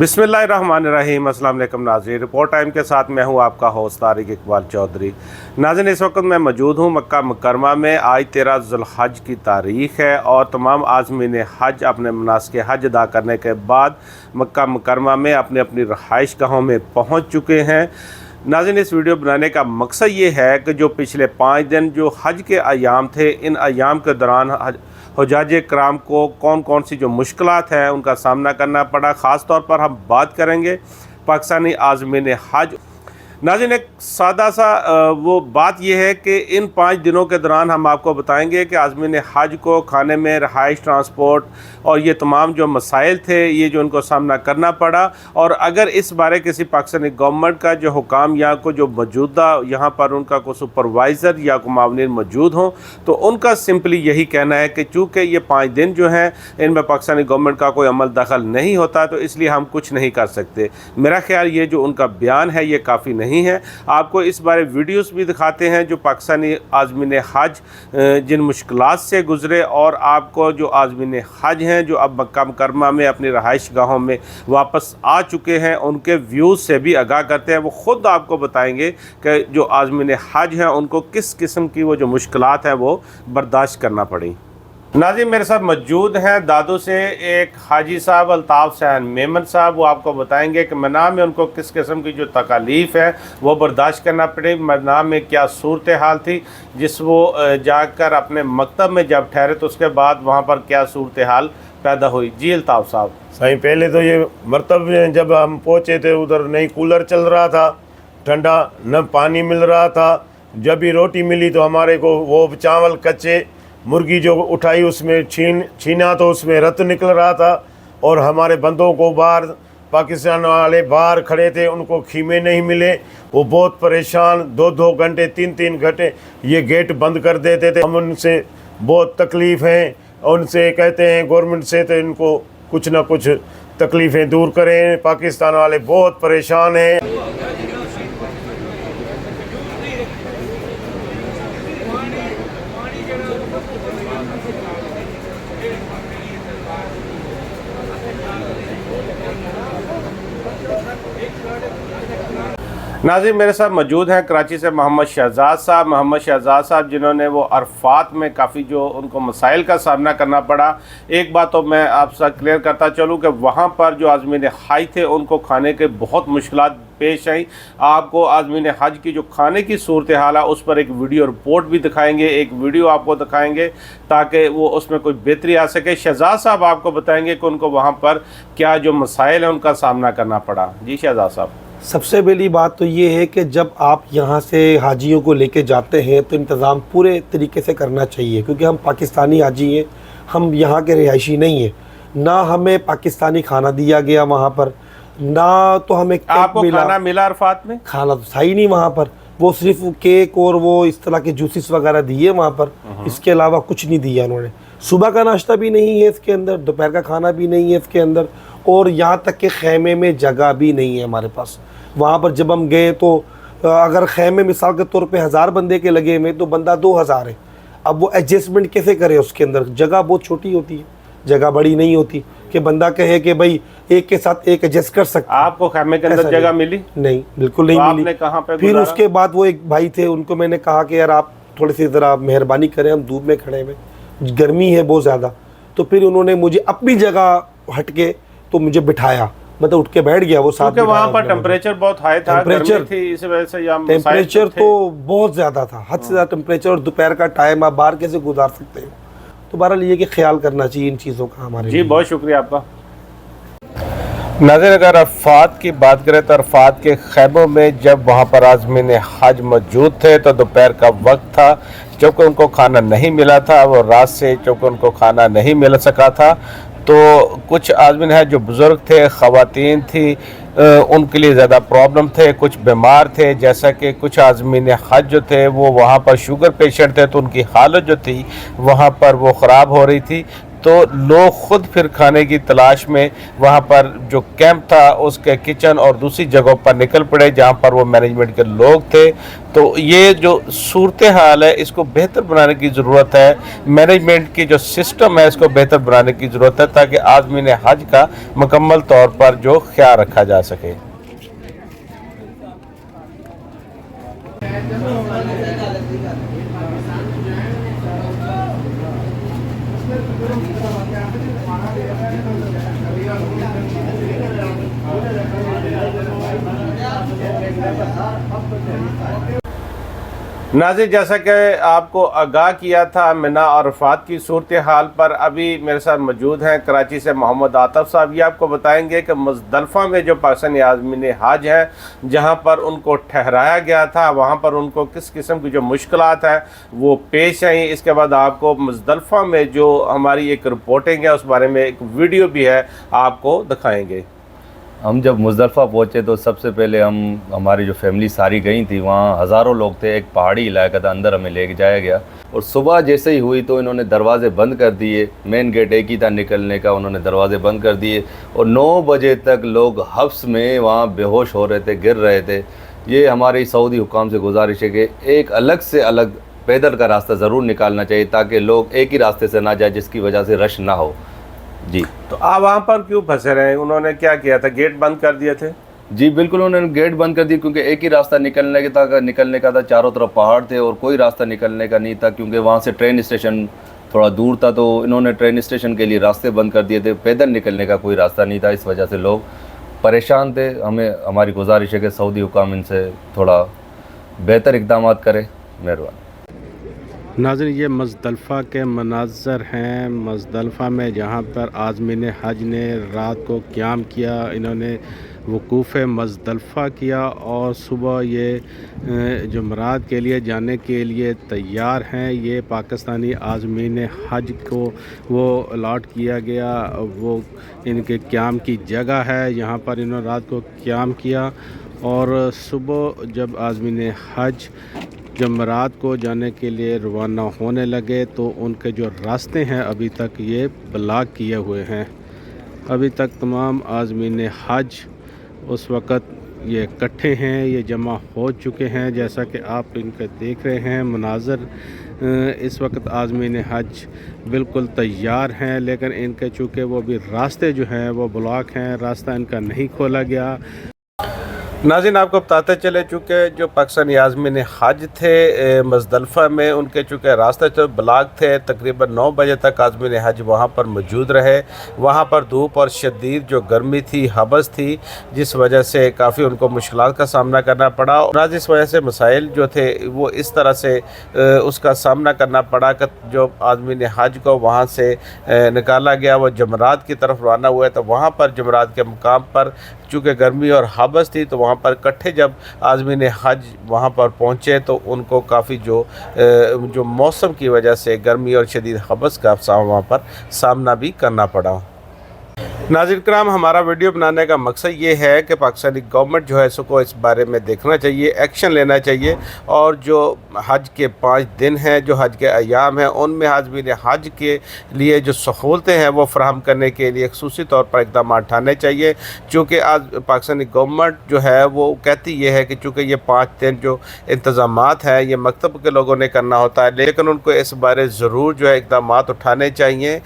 बिस्मिल्लाहिर्रहमानिर्रहीम। अस्सलाम वालेकुम नाज़रीन, रिपोर्ट टाइम के साथ मैं हूं आपका होस्ट तारिक इकबाल चौधरी। नाज़रीन, इस वक्त मैं मौजूद हूं मक्का मुकरमा में। आज 13 ज़ुल्हज की तारीख़ है और तमाम आज़मीन हज अपने मनासिक हज अदा करने के बाद मक्का मुकरमा में अपनी अपनी रहाइश गाहों में पहुँच चुके हैं। नाज़रीन, इस वीडियो बनाने का मकसद ये है कि जो पिछले 5 दिन जो हज के अयाम थे, इन अयाम के दौरान हुज्जाज कराम को कौन कौन सी जो मुश्किलात हैं उनका सामना करना पड़ा। ख़ास तौर पर हम बात करेंगे पाकिस्तानी आज़मीन हज। नाज़रीन, एक सादा सा वो बात यह है कि इन 5 दिनों के दौरान हम आपको बताएंगे कि आज़मीन हज को खाने में, रहाइश, ट्रांसपोर्ट और ये तमाम जो मसाइल थे ये जो उनको सामना करना पड़ा। और अगर इस बारे किसी पाकिस्तानी गवर्नमेंट का जो हुकाम या को जो मौजूदा यहाँ पर उनका कोई सुपरवाइज़र या कोई मावनीन मौजूद हों तो उनका सिंपली यही कहना है कि चूँकि ये 5 दिन जो हैं इनमें पाकिस्तानी गवर्नमेंट का कोई अमल दखल नहीं होता तो इसलिए हम कुछ नहीं कर सकते। मेरा ख्याल ये जो उनका बयान है ये काफ़ी नहीं है। आपको इस बारे वीडियोस भी दिखाते हैं जो पाकिस्तानी आज़मीन हज जिन मुश्किलात से गुज़रे और आपको जो आज़मीन हज हैं जो अब मक्का मुकरमा में अपनी रहाइश गाहों में वापस आ चुके हैं उनके व्यूज़ से भी आगाह करते हैं। वो ख़ुद आपको बताएंगे कि जो आज़मीन हज हैं उनको किस किस्म की वो जो मुश्किलात हैं वो बर्दाश्त करना पड़ी। नाज़रीन, मेरे साथ मौजूद हैं दादू से एक हाजी साहब अल्ताफ़ हुसैन मेमन साहब। वो आपको बताएंगे कि मना में उनको किस किस्म की जो तकालीफ़ है वो बर्दाश्त करना पड़ी, मना में क्या सूरत हाल थी जिस वो जाकर अपने मकतब में जब ठहरे तो उसके बाद वहाँ पर क्या सूरत हाल पैदा हुई। जी अल्ताफ़ साहब। सही, पहले तो ये मरतब में जब हम पहुँचे थे उधर नहीं कूलर चल रहा था, ठंडा न पानी मिल रहा था। जब भी रोटी मिली तो हमारे को वो चावल कच्चे, मुर्गी जो उठाई उसमें छीना तो उसमें रत निकल रहा था। और हमारे बंदों को बाहर पाकिस्तान वाले बाहर खड़े थे, उनको खीमे नहीं मिले। वो बहुत परेशान, 2-2 घंटे 3-3 घंटे ये गेट बंद कर देते थे। हम उनसे बहुत तकलीफ़ हैं, उनसे कहते हैं गवर्नमेंट से तो इनको कुछ ना कुछ तकलीफ़ें दूर करें। पाकिस्तान वाले बहुत परेशान हैं। नाज़रीन, मेरे साथ मौजूद हैं कराची से मोहम्मद शहजाद साहब। मोहम्मद शहजाद साहब जिन्होंने वो अरफात में काफ़ी जो उनको मसाइल का सामना करना पड़ा। एक बात तो मैं आपसे क्लियर करता चलूँ कि वहाँ पर जो आज़मीन हज थे उनको खाने के बहुत मुश्किलात पेश आई। आपको आज़मीन हज की जो खाने की सूरत हाल है उस पर एक वीडियो रिपोर्ट भी दिखाएंगे, एक वीडियो आपको दिखाएंगे ताकि वो उसमें कोई बेहतरी आ सके। शहजाद साहब आपको बताएंगे कि उनको वहाँ पर क्या जो मसाइल हैं उनका सामना करना पड़ा। जी शहजाद साहब। सबसे पहली बात तो ये है कि जब आप यहाँ से हाजियों को लेके जाते हैं तो इंतज़ाम पूरे तरीके से करना चाहिए, क्योंकि हम पाकिस्तानी हाजी हैं, हम यहाँ के रिहायशी नहीं हैं। ना हमें पाकिस्तानी खाना दिया गया वहाँ पर, ना तो हमें आपको खाना मिला अरफात में? खाना तो था ही नहीं वहाँ पर। वो सिर्फ केक और वो इस तरह के जूसेस वगैरह दिए वहाँ पर, इसके अलावा कुछ नहीं दिया उन्होंने। सुबह का नाश्ता भी नहीं है इसके अंदर, दोपहर का खाना भी नहीं है इसके अंदर, और यहाँ तक कि खैमे में जगह भी नहीं है हमारे पास। वहाँ पर जब हम गए तो अगर खैमे मिसाल के तौर पे 1000 बंदे के लगे हुए तो बंदा 2000 है। अब वो एडजस्टमेंट कैसे करे उसके अंदर? जगह बहुत छोटी होती है, जगह बड़ी नहीं होती कि बंदा कहे कि भाई एक के साथ एक एडजस्ट कर सकता। आपको खैमे के अंदर जगह मिली? नहीं, बिल्कुल नहीं मिली। कहाँ पे? फिर उसके बाद वो एक भाई थे, उनको मैंने कहा कि यार आप थोड़ी सी ज़रा मेहरबानी करें, हम धूप में खड़े हुए, गर्मी है बहुत ज़्यादा। तो फिर उन्होंने मुझे अपनी जगह हट के तो मुझे बिठाया, मतलब उठ के बैठ गया वो साथ में। वहाँ पर टेम्परेचर बहुत हाई था, टेम्परेचर थी, इस वजह से टेम्परेचर तो बहुत ज़्यादा था, हद से ज़्यादा टेम्परेचर। और दोपहर का टाइम आप बाहर कैसे गुजार सकते हो? तो बहरहाल ये कि ख्याल करना चाहिए इन चीज़ों का हमारे। जी बहुत शुक्रिया आपका। नाज़रीन, अगर अरफात की बात करें तो अरफात के खैमों में जब वहाँ पर आज़मीन हज मौजूद थे तो दोपहर का वक्त था, चूँकि उनको खाना नहीं मिला था, वो रात से चूँकि उनको खाना नहीं मिल सका था तो कुछ आज़मीन हज जो बुज़ुर्ग थे, ख़वातीन थी, उनके लिए ज़्यादा प्रॉब्लम थे। कुछ बीमार थे, जैसा कि कुछ आज़मीन हज जो थे वो वहाँ पर शुगर पेशेंट थे तो उनकी हालत जो थी वहाँ पर वो ख़राब हो रही थी। तो लोग खुद फिर खाने की तलाश में वहाँ पर जो कैंप था उसके किचन और दूसरी जगहों पर निकल पड़े जहाँ पर वो मैनेजमेंट के लोग थे। तो ये जो सूरत हाल है इसको बेहतर बनाने की ज़रूरत है, मैनेजमेंट की जो सिस्टम है इसको बेहतर बनाने की ज़रूरत है ताकि आज़मीन हज का मुकम्मल तौर पर जो ख्याल रखा जा सके। नाज़रीन, जैसा कि आपको आगाह किया था मिना और अरफात की सूरत हाल पर, अभी मेरे साथ मौजूद हैं कराची से मोहम्मद आतिफ साहब। ये आपको बताएंगे कि मुज़दलिफ़ा में जो पाकिस्तानी आज़मीन हज हैं जहाँ पर उनको ठहराया गया था वहाँ पर उनको किस किस्म की जो मुश्किलात हैं वो पेश आई। इसके बाद आपको मुज़दलिफ़ा में जो हमारी एक रिपोर्टिंग है उस बारे में एक वीडियो भी है, आपको दिखाएँगे। हम जब मुज़दलिफ़ा पहुँचे तो सबसे पहले हमारी जो फैमिली सारी गई थी, वहाँ हज़ारों लोग थे, एक पहाड़ी इलाका था, अंदर हमें ले जाया गया और सुबह जैसे ही हुई तो इन्होंने दरवाज़े बंद कर दिए। मेन गेट एक ही था निकलने का, उन्होंने दरवाज़े बंद कर दिए और 9 बजे तक लोग हब्स में वहाँ बेहोश हो रहे थे, गिर रहे थे। ये हमारी सऊदी हुकाम से गुजारिश है कि एक अलग से अलग पैदल का रास्ता ज़रूर निकालना चाहिए ताकि लोग एक ही रास्ते से ना जाए जिसकी वजह से रश ना हो। जी, तो आप वहाँ पर क्यों फंसे रहे? उन्होंने क्या किया था, गेट बंद कर दिए थे? जी बिल्कुल, उन्होंने गेट बंद कर दिए क्योंकि एक ही रास्ता निकलने का था। चारों तरफ पहाड़ थे और कोई रास्ता निकलने का नहीं था क्योंकि वहाँ से ट्रेन स्टेशन थोड़ा दूर था, तो इन्होंने ट्रेन स्टेशन के लिए रास्ते बंद कर दिए थे। पैदल निकलने का कोई रास्ता नहीं था, इस वजह से लोग परेशान थे। हमारी गुजारिश है कि सऊदी हुकाम इनसे थोड़ा बेहतर इक़दाम करें, मेहरबानी। नाज़रीन, ये मुज़दलिफ़ा के मनाज़र हैं, मुज़दलिफ़ा में जहाँ पर आज़मीन हज ने रात को क़याम किया, इन्होंने वक़ूफ़ मुज़दलिफ़ा किया और सुबह ये जुमरात के लिए जाने के लिए तैयार हैं। ये पाकिस्तानी आज़मीन हज को वो अलाट किया गया, वो इनके क़याम की जगह है, यहाँ पर इन्होंने रात को क़याम किया और सुबह जब आज़मीन हज जमरात को जाने के लिए रवाना होने लगे तो उनके जो रास्ते हैं अभी तक ये ब्लॉक किए हुए हैं। अभी तक तमाम आज़मीन हज उस वक़्त ये इकट्ठे हैं, ये जमा हो चुके हैं। जैसा कि आप इनके देख रहे हैं मनाज़र, इस वक्त आज़मीन हज बिल्कुल तैयार हैं, लेकिन इनके चूँकि वो भी रास्ते जो हैं वो ब्लॉक हैं, रास्ता इनका नहीं खोला गया। नाज़रीन, आपको बताते चले चूँकि जो पाकिस्तानी आज़मीन हज थे मुज़दलिफ़ा में, उनके चूँकि रास्ते तो ब्लॉक थे, तकरीबन 9 बजे तक आज़मीन हज वहाँ पर मौजूद रहे। वहाँ पर धूप और शदीद जो गर्मी थी, हबस थी, जिस वजह से काफ़ी उनको मुश्किलात का सामना करना पड़ा और इस वजह से मसाइल जो थे वो इस तरह से उसका सामना करना पड़ा कि जो आज़मीन हज को वहाँ से निकाला गया, वो जमरात की तरफ रवाना हुए। तो वहाँ पर जमरात के मुकाम पर चूँकि गर्मी और हबस थी तो वहाँ पर इकट्ठे जब आज़मीन हज वहाँ पर पहुँचे तो उनको काफ़ी जो मौसम की वजह से गर्मी और शदीद हबस का वहाँ पर सामना भी करना पड़ा। नाज़रीन किराम, हमारा वीडियो बनाने का मकसद ये है कि पाकिस्तानी गवर्नमेंट जो है इसको इस बारे में देखना चाहिए, एक्शन लेना चाहिए और जो हज के 5 दिन हैं, जो हज के अयाम हैं, उनमें आज़मीन हज के लिए जो सहूलतें हैं वो फराहम करने के लिए खसूसी तौर पर इक़दाम उठाने चाहिए। चूँकि आज पाकिस्तानी गवर्नमेंट जो है वो कहती ये है कि चूँकि ये 5 दिन जो इंतज़ामात हैं ये मकतब के लोगों ने करना होता है, लेकिन उनको इस बारे ज़रूर जो है इक़दाम उठाने चाहिए।